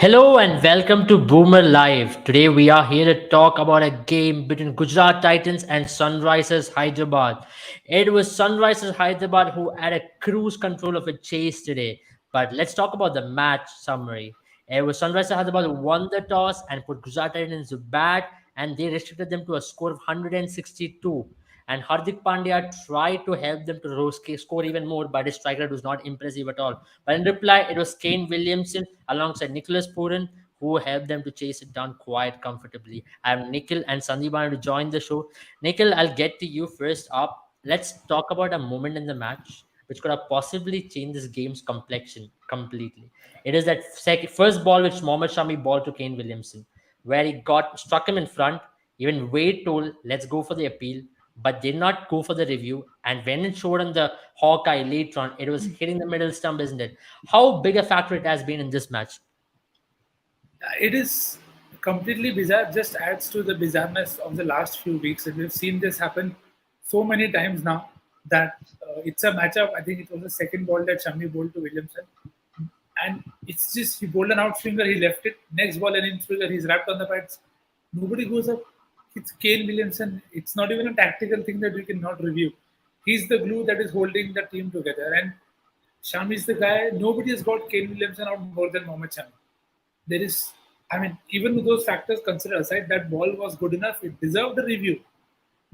Hello and welcome to Boomer Live. Today we are here to talk about a game between Gujarat Titans and Sunrisers Hyderabad. It was Sunrisers Hyderabad who had a cruise control of a chase today. But let's talk about the match summary. It was Sunrisers Hyderabad who won the toss and put Gujarat Titans to bat, and they restricted them to a score of 162. And Hardik Pandya tried to help them to score even more, but his strike rate was not impressive at all. But in reply, it was Kane Williamson alongside Nicholas Puran who helped them to chase it down quite comfortably. I have Nikhil and Sandipani to join the show. Nikhil, I'll get to you first up. Let's talk about a moment in the match which could have possibly changed this game's complexion completely. It is that first ball which Mohammad Shami ball to Kane Williamson, where he got struck him in front. Even Wade told, let's go for the appeal, but did not go for the review. And when it showed on the Hawkeye later on, it was hitting the middle stump, isn't it? How big a factor it has been in this match? It is completely bizarre, just adds to the bizarreness of the last few weeks. And we've seen this happen so many times now that it's a matchup. I think it was the second ball that Shami bowled to Williamson. And it's just, he bowled an out swinger, he left it. Next ball, an in swinger, he's wrapped on the pads. Nobody goes up. It's Kane Williamson. It's not even a tactical thing that we cannot review. He's the glue that is holding the team together. And Shami is the guy. Nobody has got Kane Williamson out more than Mohammad Shami. There is, I mean, even with those factors considered aside, that ball was good enough. It deserved a review.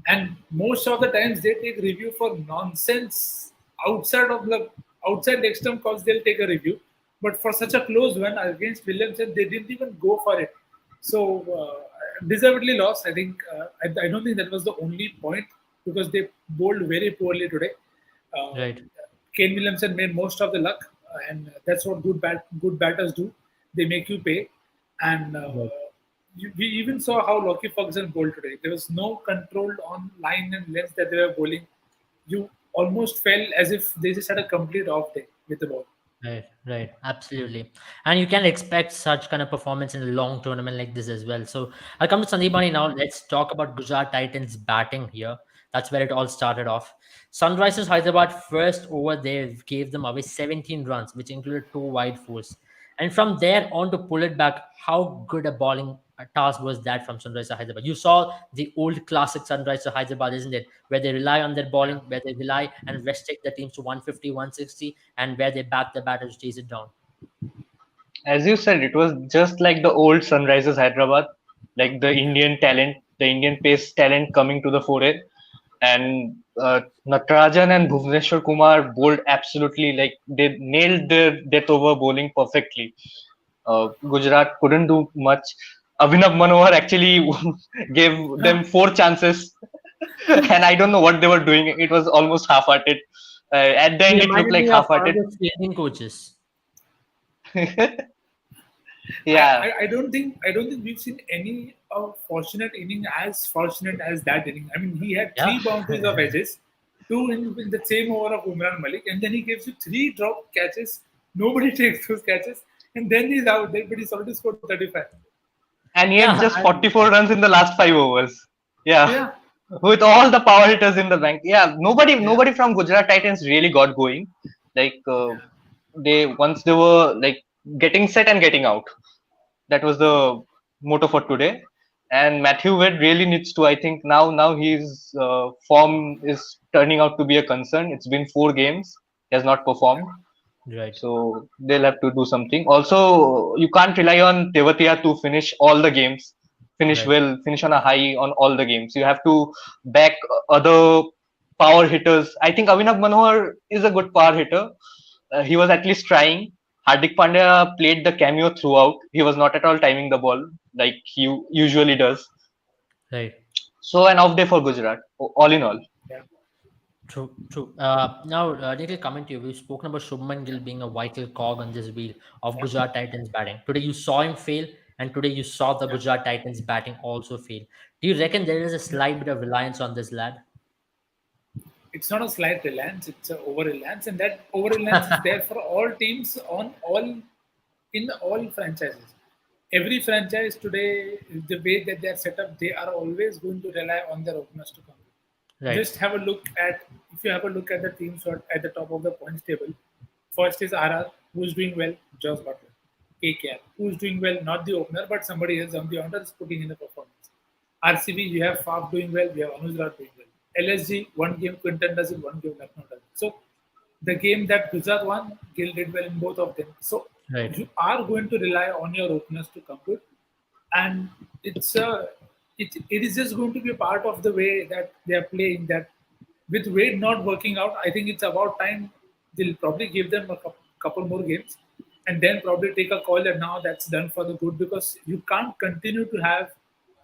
And most of the times they take review for nonsense outside the extreme calls. They'll take a review, but for such a close one against Williamson, they didn't even go for it. So deservedly lost. I think I don't think that was the only point because they bowled very poorly today. Uh, Right. Kane Williamson made most of the luck, and that's what good batters do. They make you pay. And Right. we even saw how Lockie Ferguson bowled today. There was no control on line and length that they were bowling. You almost felt as if they just had a complete off day with the ball. Right, right, absolutely. And you can expect such kind of performance in a long tournament like this as well. So I'll come to Sandipani now. Let's talk about Gujarat Titans batting here. That's where it all started off. Sunrisers Hyderabad first over there gave them away 17 runs, which included two wide falls. And from there on to pull it back, how good a bowling task was that from Sunrisers Hyderabad? You saw the old classic Sunrisers Hyderabad, isn't it? Where they rely on their bowling, where they rely and restrict the teams to 150, 160, and where they back the batters to chase it down. As you said, it was just like the old Sunrisers Hyderabad, like the Indian talent, the Indian pace talent coming to the fore. And Natarajan and Bhuvneshwar Kumar bowled absolutely like they nailed their death over bowling perfectly. Gujarat couldn't do much. Abhinav Manohar actually gave them four chances, and I don't know what they were doing. It was almost half-hearted. At the He end, it looked reminded like me of one of half-hearted. the fielding coaches. Yeah, I don't think we've seen any fortunate inning as fortunate as that inning. I mean, he had Yeah. three boundaries of edges, two in the same over of Umran Malik, and then he gives you three drop catches. Nobody takes those catches, and then he's out there, but he's already scored 35. and he had Yeah. just 44 runs in the last 5 overs. Yeah, Yeah, with all the power hitters in the bank. Yeah, nobody, yeah, nobody from Gujarat Titans really got going. Like yeah. they once they were like getting set and getting out. That was the motto for today. And Matthew Wade really needs to. I think now his form is turning out to be a concern. It's been 4 games. He has not performed. Right. So they'll have to do something. Also, you can't rely on Tewatia to finish all the games, finish Right. well, finish on a high on all the games. You have to back other power hitters. I think Avinav Manohar is a good power hitter. He was at least trying. Hardik Pandya played the cameo throughout. He was not at all timing the ball like he usually does. Right. So an off day for Gujarat, all in all. Yeah. True, true. Now, Nikhil, coming to you, we've spoken about Shubman Gill being a vital cog on this wheel of Gujarat Titans batting. Today you saw him fail, and today you saw the Gujarat Titans batting also fail. Do you reckon there is a slight bit of reliance on this lad? It's not a slight reliance; it's a over reliance, and that over reliance is there for all teams in all franchises. Every franchise today, the way that they are set up, they are always going to rely on their openers to come. Right. Just have a look at if you have a look at the teams who are at the top of the points table. First is RR, who's doing well, Josh Butler. KKR. Who's doing well? Not the opener, but somebody else on the order is putting in a performance. RCB, you have Faf doing well, you have Anujrat doing well. LSG, one game Quinton does it, one game Lucknow does it. So the game that Gujarat won, Gill did well in both of them. So Right. you are going to rely on your openers to come good, and it's it is just going to be a part of the way that they are playing. That with Wade not working out, I think it's about time they'll probably give them a couple more games, and then probably take a call that now that's done for the good, because you can't continue to have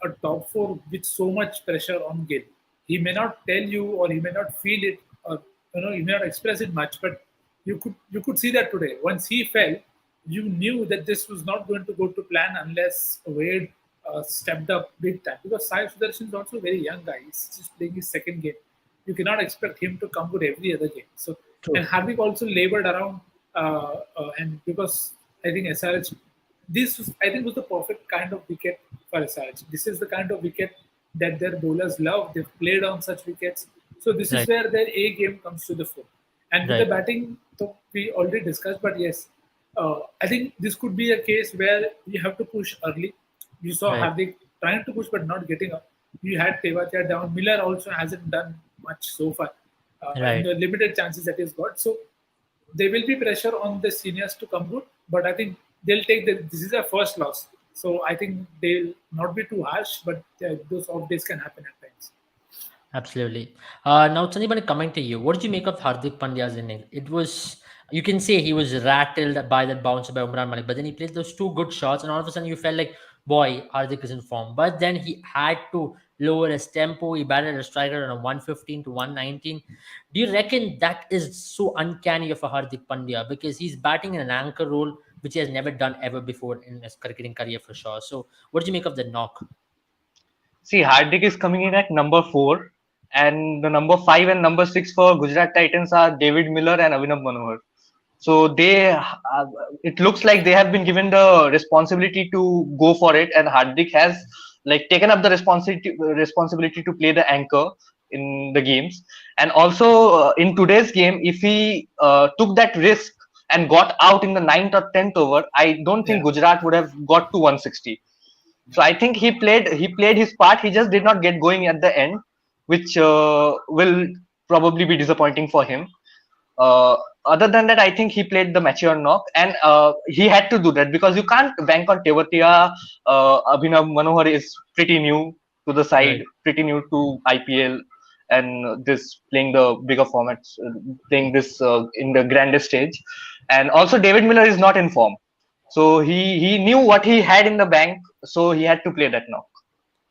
a top four with so much pressure on Gill. He may not tell you, or he may not feel it, or he may not express it much, but you could see that today. Once he fell, you knew that this was not going to go to plan unless Wade stepped up big time. Because Sai Sudarshan is also a very young guy. He's just playing his second game. You cannot expect him to come good every other game. So, True. and Hardik also labored around, and because I think SRH, this was, I think, was the perfect kind of wicket for SRH. This is the kind of wicket that their bowlers love. They've played on such wickets. So this is Right. where their A game comes to the fore. And with the Right. batting, so we already discussed, but yes, I think this could be a case where you have to push early. You saw Right. Hardik trying to push but not getting up. You had Tewatia down. Miller also hasn't done much so far in Right. the limited chances that he's got. So there will be pressure on the seniors to come good, but I think they'll take this is their first loss. So I think they'll not be too harsh, but those off days can happen at times. Absolutely. Now, Sandipani, coming to you, what did you make of Hardik Pandya's inning? It was, you can say he was rattled by that bounce by Umran Malik, but then he played those two good shots, and all of a sudden you felt like, boy, Hardik is in form. But then he had to lower his tempo. He batted a striker on a 115 to 119. Do you reckon that is so uncanny of a Hardik Pandya? Because he's batting in an anchor role, which he has never done ever before in his cricketing career for sure. So, what did you make of the knock? See, Hardik is coming in at number 4, and the number 5 and number 6 for Gujarat Titans are David Miller and Avinav Manohar. So it looks like they have been given the responsibility to go for it, and Hardik has like taken up the responsibility to play the anchor in the games. And also in today's game, if he took that risk and got out in the ninth or 10th over, I don't think Yeah. Gujarat would have got to 160. So I think he played his part. He just did not get going at the end, which will probably be disappointing for him. Uh, Other than that, I think he played the mature knock, and he had to do that because you can't bank on Tewatia. Abhinav Manohar is pretty new to the side, Right. pretty new to IPL, and this playing the bigger formats, playing this in the grandest stage. And also, David Miller is not in form, so he knew what he had in the bank, so he had to play that knock.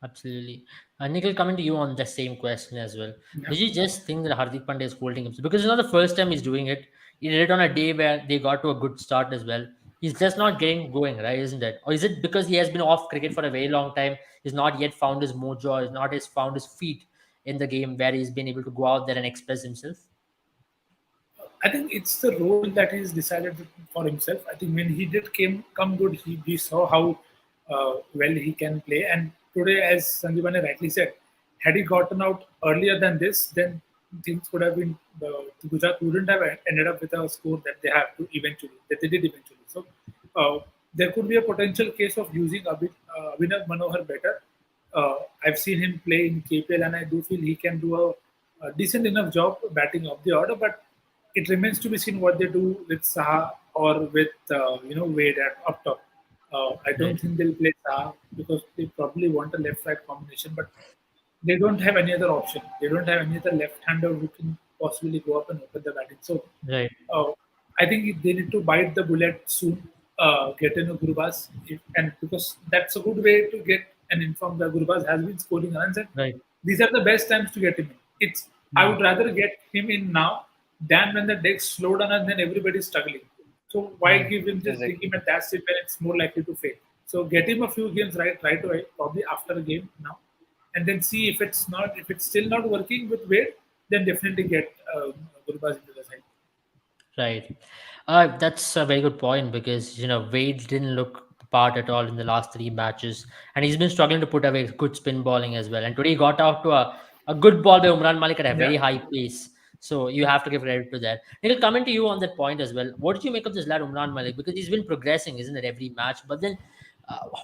Absolutely. Nikhil, coming to you on the same question as well. Yeah. Did you just think that Hardik Pandya is holding himself? Because it's not the first time he's doing it. He did it on a day where they got to a good start as well. He's just not getting going, right? Isn't it? Or is it because he has been off cricket for a very long time? He's not yet found his mojo, he's not yet found his feet in the game where he's been able to go out there and express himself? I think it's the role that he's decided for himself. I think when he did come good, we saw how well he can play. And today, as Sandipani rightly said, had he gotten out earlier than this, then things could have been Gujarat wouldn't have ended up with a score that they have to eventually that they did eventually. So there could be a potential case of using Abhinav Manohar better. I've seen him play in KPL, and I do feel he can do a decent enough job batting up the order. But it remains to be seen what they do with Saha or with Wade at up top. I don't Right. think they'll play Saha because they probably want a left-right combination, but they don't have any other option. They don't have any other left-hander who can possibly go up and open the batting. So Right. uh, I think they need to bite the bullet soon, get in a Gurbaz, and because that's a good way to get an informed. The Gurbaz has been scoring runs, and Right. these are the best times to get him in. I would rather get him in now than when the decks slow down and then everybody's struggling. So why Mm. give him just bring Exactly. him at that stage when it's more likely to fail? So get him a few games right away, probably after a game now, and then see if it's still not working with Wade, then definitely get Gurbaz into the side. Right. That's a very good point because Wade didn't look the part at all in the last three matches, and he's been struggling to put away good spin bowling as well. And today he got out to a good ball by Umran Malik at a very Yeah. high pace. So you have to give credit to that. Nikhil, coming to you on that point as well. What did you make of this lad Umran Malik? Because he's been progressing, isn't it, every match? But then,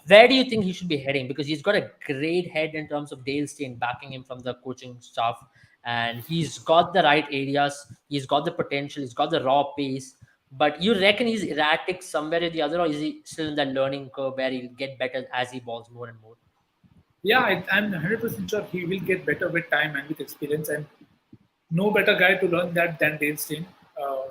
where do you think he should be heading? Because he's got a great head in terms of Dale Steyn backing him from the coaching staff, and he's got the right areas. He's got the potential. He's got the raw pace. But you reckon he's erratic somewhere or the other, or is he still in that learning curve where he'll get better as he balls more and more? Yeah, I'm 100% sure he will get better with time and with experience. And no better guy to learn that than Dale Steyn.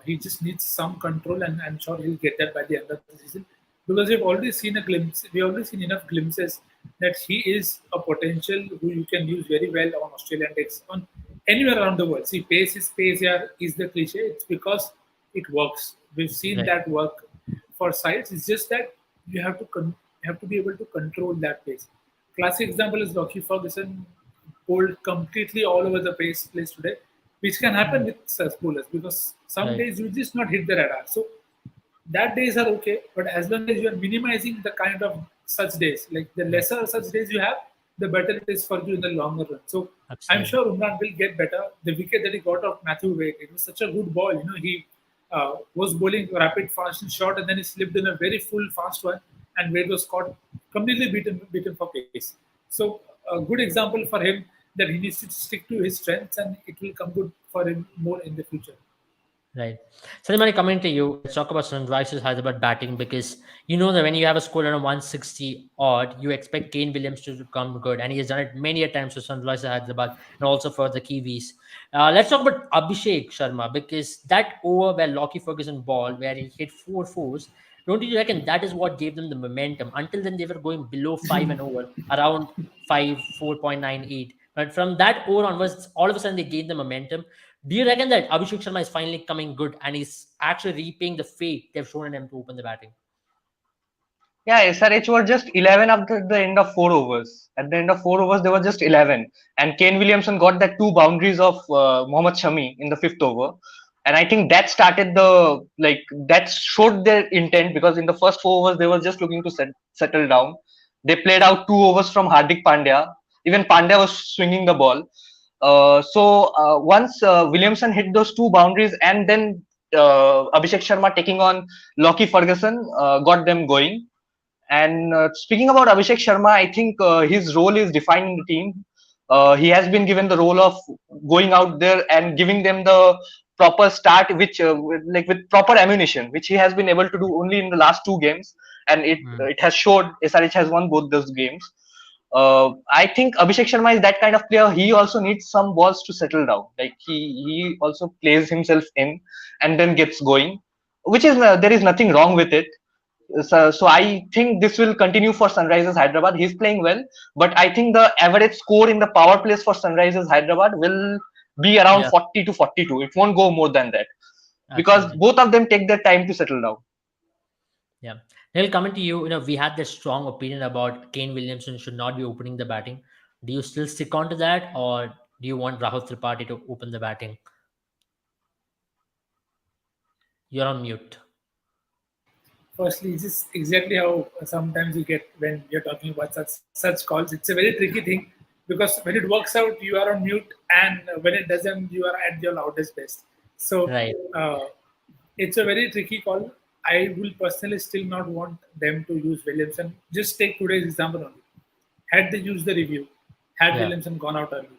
He just needs some control, and I'm sure he'll get that by the end of the season. Because we've already seen a glimpse, we've already seen enough glimpses that he is a potential who you can use very well on Australian decks, on anywhere around the world. See, pace here is the cliche. It's because it works. We've seen Right. that work for sides. It's just that you have to be able to control that pace. Classic example is Lockie Ferguson, pulled completely all over the place today, which can happen with such bowlers because some Right. days you just not hit the radar. So that days are okay, but as long as you are minimizing the kind of such days, like the lesser such days you have, the better it is for you in the longer run. So I'm Absolutely. sure Umran will get better. The wicket that he got off Matthew Wade, it was such a good ball. He was bowling rapid, fast, and short, and then he slipped in a very full, fast one, and Wade was caught completely beaten for pace. So a good example for him that he needs to stick to his strengths, and it will come good for him more in the future. Right. Sandipani, coming to you, let's talk about Sunrisers Hyderabad batting because you know that when you have a score around 160 odd, you expect Kane Williams to come good, and he has done it many a times for Sunrisers Hyderabad and also for the Kiwis. Let's talk about Abhishek Sharma because that over where Lockie Ferguson ball, where he hit four fours, don't you reckon that is what gave them the momentum? Until then, they were going below five and over, around 4.98. But from that over onwards, all of a sudden they gained the momentum. Do you reckon that Abhishek Sharma is finally coming good and is actually repaying the fate they've shown him to open the batting? Yeah, SRH were just 11 after the end of 4 overs. At the end of 4 overs, they were just 11. And Kane Williamson got that two boundaries of Mohammad Shami in the fifth over. And I think that started that showed their intent because in the first 4 overs, they were just looking to settle down. They played out 2 overs from Hardik Pandya. Even Pandya was swinging the ball. Once Williamson hit those two boundaries and then Abhishek Sharma taking on Lockie Ferguson got them going. And speaking about Abhishek Sharma, I think his role is defined in the team. He has been given the role of going out there and giving them the proper start, with proper ammunition, which he has been able to do only in the last two games, and Mm. it has showed. SRH has won both those games. I think Abhishek Sharma is that kind of player. He also needs some balls to settle down. Like he also plays himself in and then gets going, which is there is nothing wrong with it. So I think this will continue for Sunrisers Hyderabad. He's playing well, but I think the average score in the power plays for Sunrisers Hyderabad will be around Yeah, 40 to 42. It won't go more than that because absolutely. both of them take their time to settle down. Yeah. Neil, coming to you, we had this strong opinion about Kane Williamson should not be opening the batting. Do you still stick on to that, or do you want Rahul Tripathi to open the batting? You're on mute. Firstly, this is exactly how sometimes you get when you're talking about such calls. It's a very tricky thing because when it works out, you are on mute, and when it doesn't, you are at your loudest best. So Right. uh, it's a very tricky call. I will personally still not want them to use Williamson. Just take today's example only. Had they used the review, had Yeah. Williamson gone out early,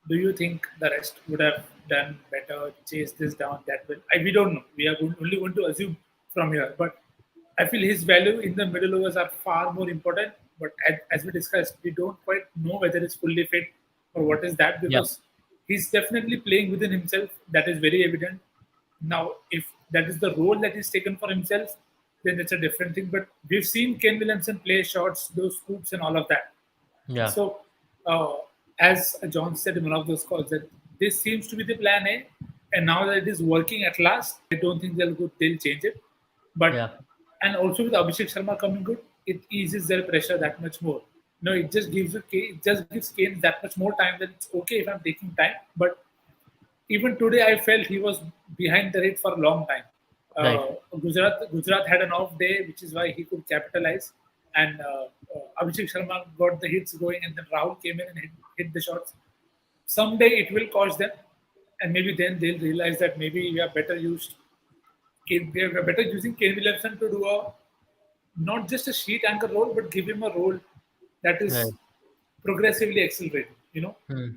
do you think the rest would have done better, chase this down that way? We don't know. We are only going to assume from here. But I feel his value in the middle overs are far more important. But as we discussed, we don't quite know whether it's fully fit or what is that Yeah. because he's definitely playing within himself. That is very evident. Now, if that is the role that he's taken for himself, then it's a different thing. But we've seen Ken Williamson play shots, those scoops, and all of that. Yeah. So, as John said in one of those calls, that this seems to be the plan A, and now that it is working at last, I don't think they'll change it. But Yeah. and also with Abhishek Sharma coming good, it eases their pressure that much more. No, it just gives Kane that much more time. That it's okay if I'm taking time, but even today I felt he was behind the rate for a long time. Right. Gujarat had an off day, which is why he could capitalize. And Abhishek Sharma got the hits going, and then Rahul came in and hit the shots. Someday it will cost them. and maybe then they'll realize that maybe we are better used. We are better using Kane Williamson to do a not just a sheet anchor role, but give him a role that Right. is progressively accelerating. Hmm.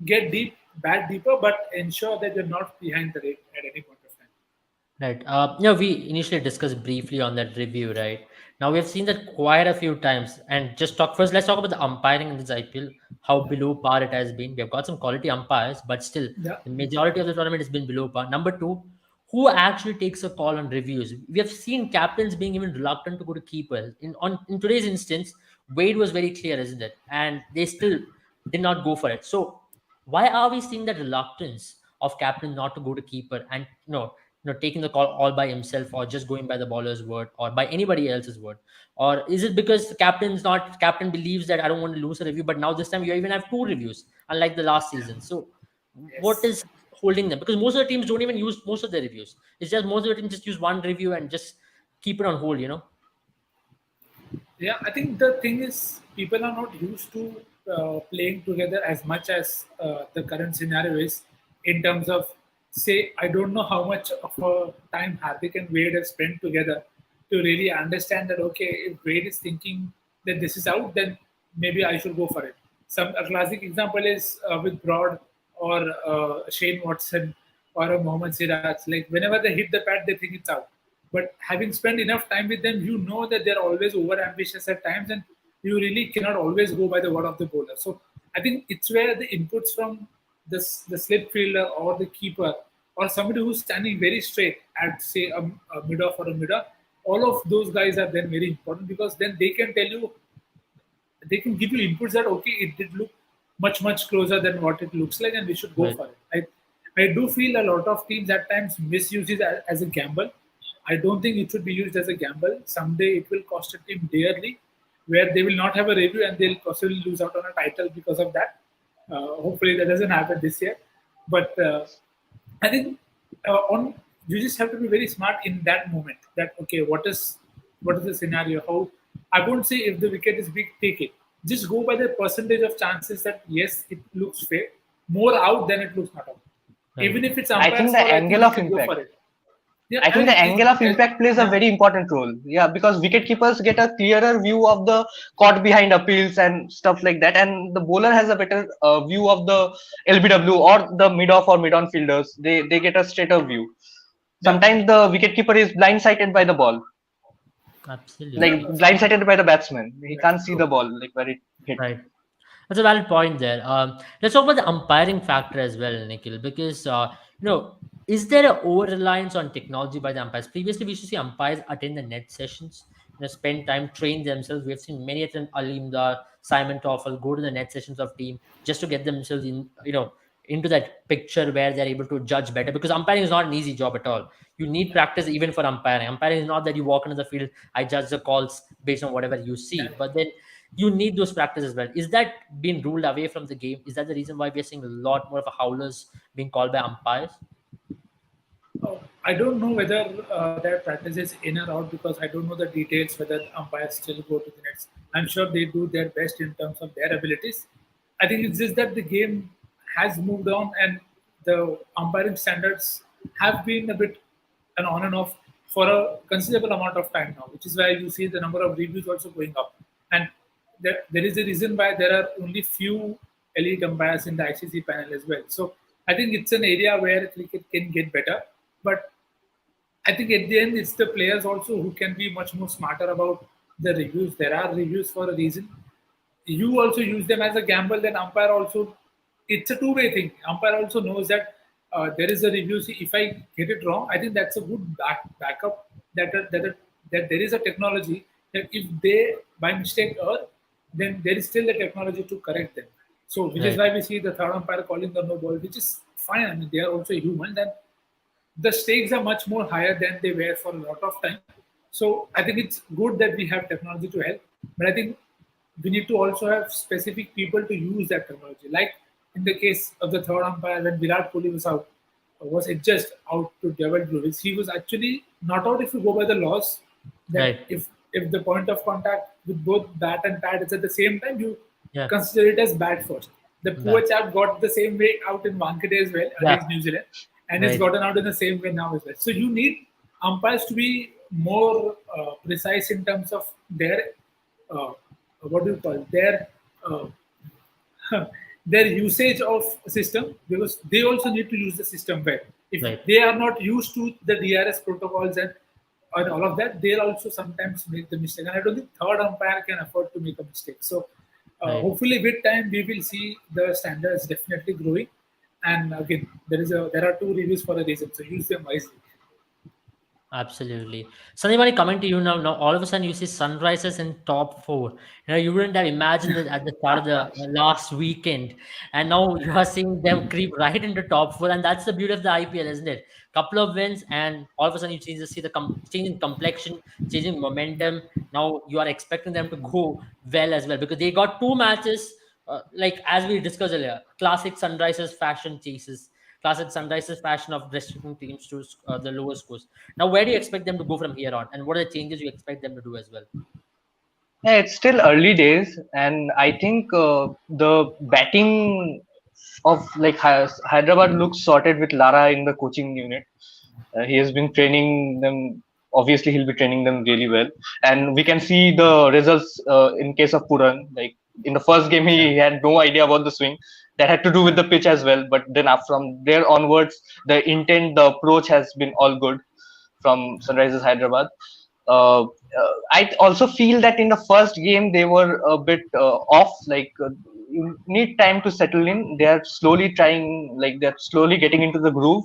Get deep, bat deeper, but ensure that you're not behind the rate at any point of time. Right. We initially discussed briefly on that review, right? Now we've seen that quite a few times. And just talk first, let's talk about the umpiring in this IPL, how below par it has been. We have got some quality umpires, but still, Yeah. the majority of the tournament has been below par. Number two, who actually takes a call on reviews? We have seen captains being even reluctant to go to keepers. In today's instance, Wade was very clear, isn't it? And they still did not go for it. So why are we seeing that reluctance of captain not to go to keeper and taking the call all by himself or just going by the bowler's word or by anybody else's word? Or is it because the captain believes that I don't want to lose a review, but now this time you even have two reviews unlike the last season? So what Yes. is holding them? Because most of the teams don't even use most of their reviews. It's just most of the teams just use one review and just keep it on hold. Yeah, I think the thing is people are not used to playing together as much as the current scenario is in terms of, say, I don't know how much of a time Hardik and Wade have spent together to really understand that, okay, if Wade is thinking that this is out, then maybe I should go for it. A classic example is with Broad or Shane Watson or a Mohammad Siraj. Like whenever they hit the pad, they think it's out. But having spent enough time with them, you know that they're always over ambitious at times, and you really cannot always go by the word of the bowler. So I think it's where the inputs from the slip fielder or the keeper or somebody who's standing very straight at say a mid off or a mid, all of those guys are then very important because then they can tell you, they can give you inputs that okay, it did look much closer than what it looks like, and we should go Right. for it. I do feel a lot of teams at times misuse it as a gamble. I don't think it should be used as a gamble. Someday it will cost a team dearly, where they will not have a review and they'll possibly lose out on a title because of that. Hopefully that doesn't happen this year, but I think on you just have to be very smart in that moment. That okay, what is the scenario? How I won't say if the wicket is big, take it. Just go by the percentage of chances that yes, it looks fair, more out than it looks not out. Right. Even if it's I think umpire's the call, I think angle we of should go impact. for it. Yeah, I think the angle of impact plays a yeah, very important role. Yeah, because wicket keepers get a clearer view of the caught behind appeals and stuff like that, and the bowler has a better view of the LBW or the mid off or mid on fielders. They get a straighter view. yeah, Sometimes the wicket keeper is blindsided by the ball, like yeah. Absolutely. blindsided by the batsman. He That's can't see true. the ball like where it hit. Right. That's a valid point there. Let's talk about the umpiring factor as well, Nikhil, because is there a over reliance on technology by the umpires? Previously, we used to see umpires attend the net sessions, spend time, train themselves. We have seen many attend Alimdar, Simon Toffel go to the net sessions of team just to get themselves into that picture where they're able to judge better. Because umpiring is not an easy job at all. You need practice even for umpiring. Umpiring is not that you walk into the field, I judge the calls based on whatever you see, Yeah. but then you need those practices as well. Is that being ruled away from the game? Is that the reason why we're seeing a lot more of a howlers being called by umpires? I don't know whether that practice is in or out because I don't know the details whether umpires still go to the nets. I'm sure they do their best in terms of their abilities. I think it's just that the game has moved on and the umpiring standards have been a bit an on and off for a considerable amount of time now, which is why you see the number of reviews also going up. And there is a reason why there are only few elite umpires in the ICC panel as well. So I think it's an area where cricket can get better. But I think at the end, it's the players also who can be much more smarter about the reviews. There are reviews for a reason. You also use them as a gamble. Then umpire also, it's a two-way thing. Umpire also knows that there is a review. See, if I get it wrong, I think that's a good backup. That there is a technology that if they by mistake err, then there is still the technology to correct them. So, which is Right. why we see the third umpire calling the no ball, which is fine. I mean, they are also human. Then the stakes are much more higher than they were for a lot of time. So I think it's good that we have technology to help, but I think we need to also have specific people to use that technology. Like in the case of the third umpire, when Virat Kohli was out, was adjust out to Devil Blues, he was actually not out if you go by the laws. That Right. if the point of contact with both bat and pad is at the same time, you Yeah. consider it as bad first. The poor Yeah. chap got the same way out in Wankhede as well Yeah. against New Zealand, and he's Right. gotten out in the same way now as well. So you need umpires to be more precise in terms of their what do you call their uh, their usage of system, because they also need to use the system well. If Right. they are not used to the DRS protocols and all of that, they'll also sometimes make the mistake. And I don't think third umpire can afford to make a mistake. So Right. hopefully with time we will see the standards definitely growing. And again, there are two reviews for a reason, so use them wisely. Absolutely. Sandipani, coming to you now. Now, all of a sudden, you see Sunrisers in top four. You wouldn't have imagined it at the start of the last weekend, and now you are seeing them creep right into top four, and that's the beauty of the IPL, isn't it? Couple of wins, and all of a sudden, you see the changing complexion, changing momentum. Now you are expecting them to go well as well because they got two matches. Like as we discussed earlier, classic Sunrisers fashion chases, classic Sunrisers fashion of restricting teams to the lower scores. Now, where do you expect them to go from here on, and what are the changes you expect them to do as well? Yeah, it's still early days, and I think the batting of like Hyderabad looks sorted with Lara in the coaching unit. He has been training them. Obviously, he'll be training them really well, and we can see the results in case of Puran. Like in the first game, he had no idea about the swing. That had to do with the pitch as well. But then from there onwards, the intent, the approach has been all good from Sunrisers Hyderabad. I also feel that in the first game they were a bit off. Like you need time to settle in. They are slowly trying, like they're slowly getting into the groove,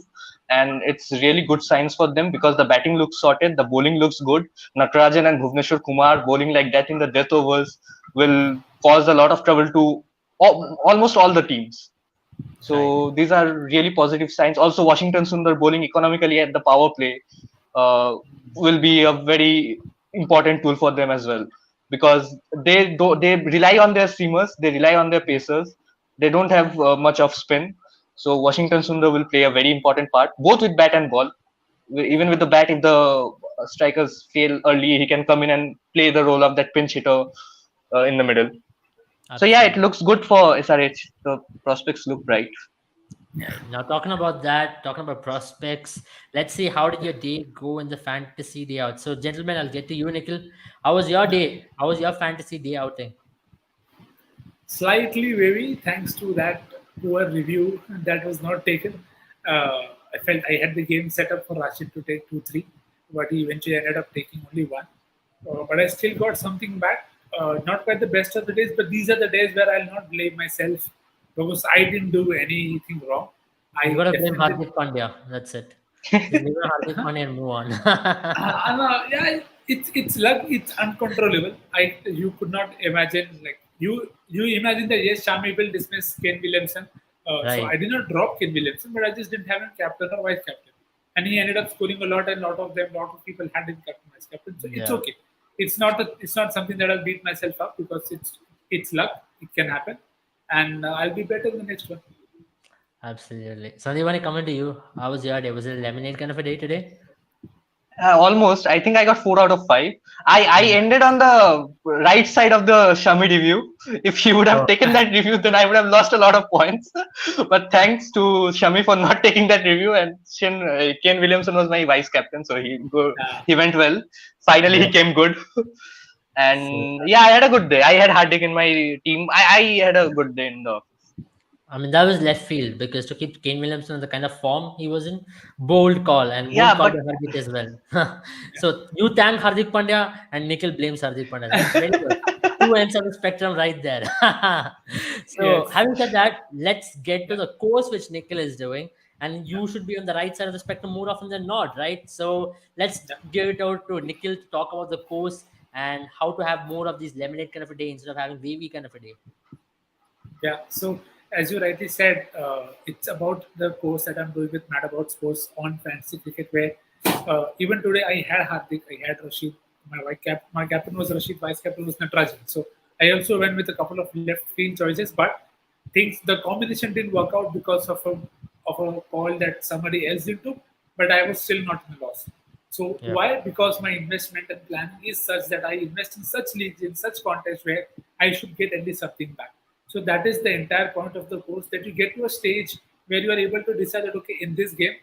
and it's really good signs for them because the batting looks sorted, the bowling looks good. Natarajan and Bhuvneshwar Kumar bowling like that in the death overs will cause a lot of trouble to almost all the teams. Right. So these are really positive signs. Also, Washington Sundar bowling economically at the power play uh, will be a very important tool for them as well because they rely on their seamers, they rely on their pacers. They don't have much of spin. So Washington Sundar will play a very important part, both with bat and ball. Even with the bat, if the strikers fail early, he can come in and play the role of that pinch hitter in the middle. So yeah, it Absolutely. looks good for SRH. The prospects look bright. Right. Now, talking about that, talking about prospects, let's see how did your day go in the fantasy day out. So, gentlemen, I'll get to you, Nikhil. How was your day? How was your fantasy day outing? Slightly wavy thanks to that poor review that was not taken. I felt I had the game set up for Rashid to take 2-3, but he eventually ended up taking only one. But I still got something back. Not quite the best of the days, but these are the days where I'll not blame myself because I didn't do anything wrong. You I got to blame definitely Hardik Pandya. That's it. Just blame Hardik Pandya and move on. yeah, it's luck. It's uncontrollable. You could not imagine like you imagine that yes, Shami will dismiss Ken Williamson. So Right. I did not drop Ken Williamson, but I just didn't have him captain or vice captain, and he ended up scoring a lot, and lot of people had him captain vice captain. So it's Yeah. okay. It's not something that I'll beat myself up because it's luck. It can happen, and I'll be better in the next one. Absolutely. Sandipani, coming to you. How was your day? Was it a lemonade kind of a day today? Almost. I think I got 4 out of 5. I Mm. ended on the right side of the Shami review. If he would have Oh, taken that review, then I would have lost a lot of points. But thanks to Shami for not taking that review, and Ken Williamson was my vice captain, so Uh, he went well. Finally, yeah. he came good. So, And yeah, I had a good day. I had Hardik in my team. I had a good day in the office. I mean, that was left field because to keep Kane Williamson in the kind of form he was in, bold call and bold Yeah, call but by Hardik as well. So you thank Hardik Pandya and Nikhil blames Hardik Pandya. That's very good. Two ends of the spectrum right there. So yes. having said that, let's get to the course which Nikhil is doing. And you should be on the right side of the spectrum more often than not, right? So let's Yeah. give it out to Nikhil to talk about the course and how to have more of these lemonade kind of a day instead of having wavy kind of a day. Yeah. So as you rightly said, it's about the course that I'm doing with Mad About Sports on fantasy cricket. Where even today I had Hardik, I had Rashid. My captain was Rashid, vice captain was Natarajan. So I also went with a couple of left field choices, but things the combination didn't work out because of a call that somebody else did took. But I was still not in a loss. So Yeah. why? Because my investment and planning is such that I invest in such leagues, in such contests where I should get at least something back. So So that is the entire point of the course, that you get to a stage where you are able to decide that, okay, in this game,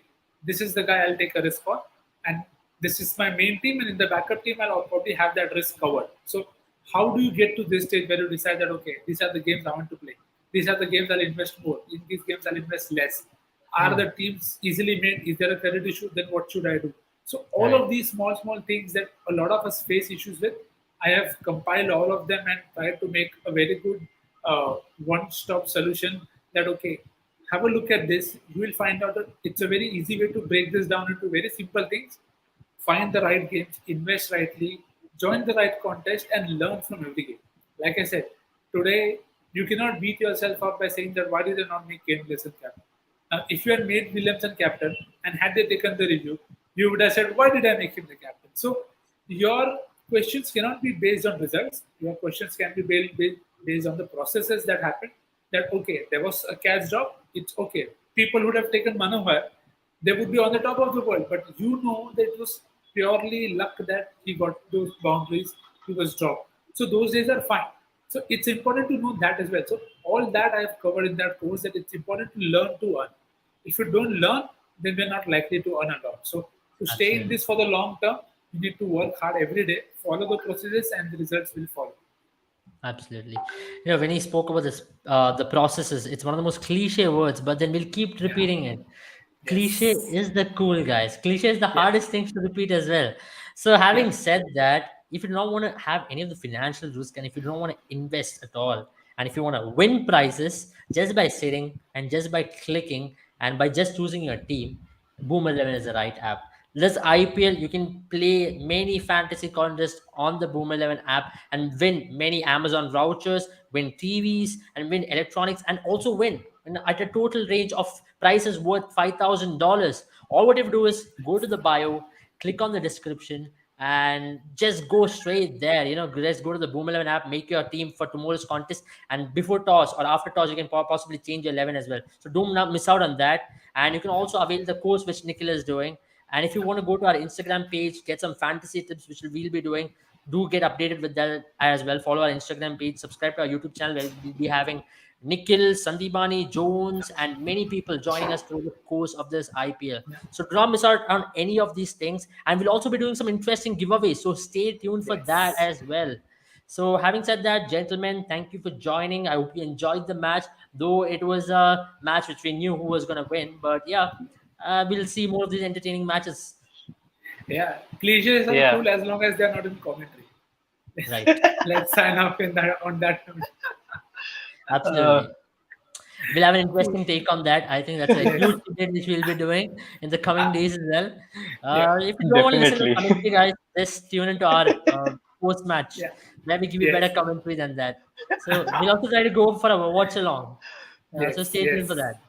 this is the guy I'll take a risk on, and this is my main team, and in the backup team, I'll probably have that risk covered. So how do you get to this stage where you decide that, okay, these are the games I want to play, these are the games I'll invest more, in these games I'll invest less, are the teams easily made, is there a credit issue, then what should I do? So all Right. of these small things that a lot of us face issues with, I have compiled all of them and tried to make a very good one-stop solution. That, okay, have a look at this, you will find out that it's a very easy way to break this down into very simple things. Find the right games, invest rightly, join the right contest, and learn from every game. Like I said, today you cannot beat yourself up by saying that why did they not make Kane Wilson captain? Now, if you had made Williamson captain and had they taken the review, you would have said, why did I make him the captain? So your questions cannot be based on results. Your questions can be based on the processes that happened. That, okay, there was a catch drop. It's okay. People would have taken Manohar, they would be on the top of the world. But you know that it was purely luck that he got those boundaries, he was dropped. So those days are fine. So it's important to know that as well. So all that I have covered in that course, that it's important to learn to earn. If you don't learn, then we're not likely to earn a lot. So to stay in Absolutely. this for the long term, you need to work hard every day, follow the processes, and the results will follow. Absolutely. When he spoke about this, the processes, it's one of the most cliche words, but then we'll keep Yeah. repeating it. Cliche Yes. is the cool, guys. Cliche is the Yeah. hardest things to repeat as well. So, having Yeah. said that, if you don't want to have any of the financial risk, and if you don't want to invest at all, and if you want to win prizes just by sitting and just by clicking and by just choosing your team, Boom 11 is the right app. This IPL, you can play many fantasy contests on the Boom 11 app and win many Amazon vouchers, win TVs, and win electronics, and also win at a total range of prices worth $5,000. All what you have to do is go to the bio, click on the description, and just go straight there. Just go to the Boom 11 app, make your team for tomorrow's contest, and before toss or after toss, you can possibly change your 11 as well. So don't not miss out on that. And you can also avail the course which Nikhil is doing. And if you want to go to our Instagram page, get some fantasy tips, which we'll be doing, do get updated with that as well. Follow our Instagram page, subscribe to our YouTube channel, where we'll be having Nikhil, Sandipani, Jones, and many people joining us through the course of this IPL. Yeah. So do not miss out on any of these things. And we'll also be doing some interesting giveaways. So stay tuned for that Yes. as well. So having said that, gentlemen, thank you for joining. I hope you enjoyed the match, though it was a match which we knew who was going to win. But yeah, we'll see more of these entertaining matches. Yeah. Cliches are Yeah. cool as long as they're not in commentary. Right. Let's sign off in that on that note. Uh, Absolutely. We'll have an interesting take on that. I think that's a huge Yes. debate which we'll be doing in the coming days as well. Yeah. If you don't want to listen to Definitely. commentary, guys, just tune into our post match, Yeah. where we give you better Yes. commentary than that. So we'll also try to go for a watch along. So Yes. stay tuned for Yes. that.